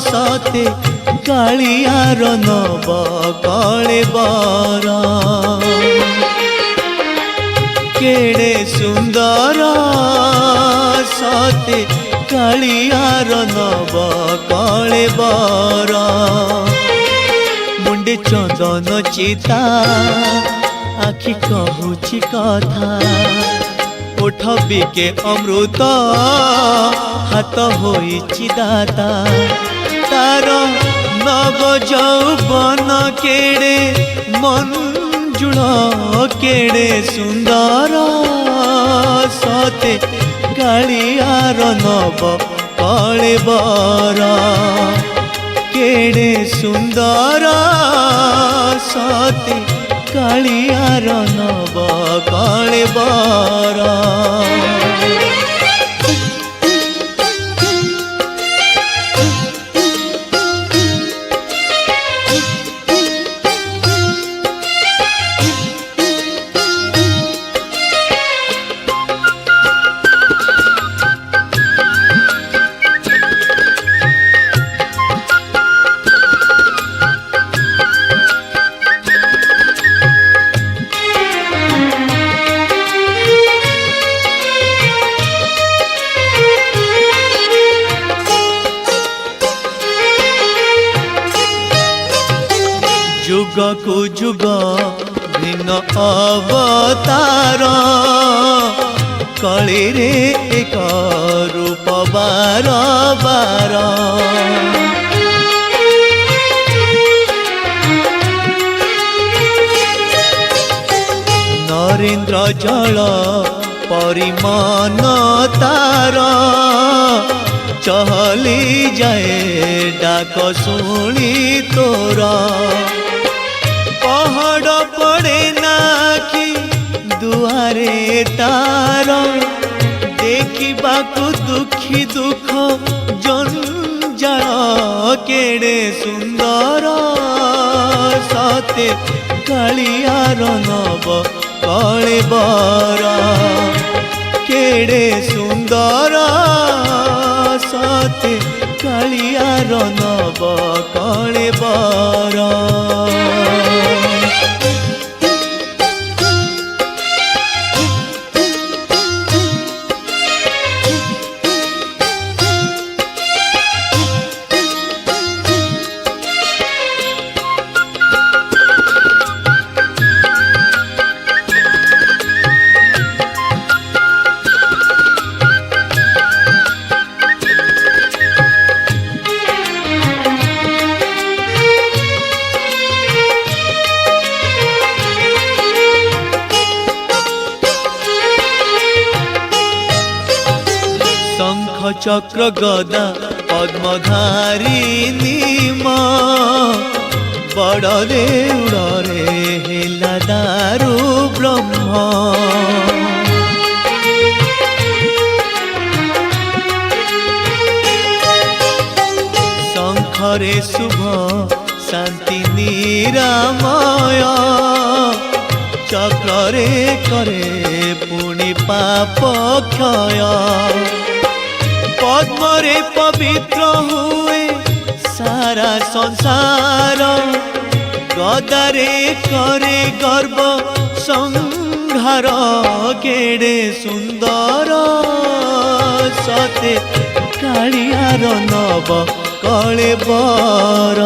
सते कालियार नव कलेबर केड़े सुंदर सते कालियार नव कलेबर मुंडे चंदन चिता आखि कहूची कथा ओठ बिके अमृत हाथ होइछि दाता तार नव यौवन केड़े मंजुल केड़े सुंदर सते कालियार नव कलेबर केड़े सुंदर सते कालियार नव कलेबर जुग को जुग भिन्न अवतार कली रे एक रूप बार बार नरेन्द्र जल परिमान तार चहली जाए डाक शुणी तोरा पहाड़ पड़े ना कि दुआरे तार देखा दुखी दुख जंजाल केड़े सुंदर सते कालियार नव कलेबर केड़े सुंदर सते कालियार नव कलेबर चक्र गदा पद्मधारी नीम बड़ देउड़े हेला दारु ब्रह्म शंखरे शुभ शांति निरामय चक्रे करे पुनि पाप क्षय पद्मरे पवित्र हुए सारा संसार गदारे करे गर्व संहार केड़े सुंदर सते कालियार नव कलेबर।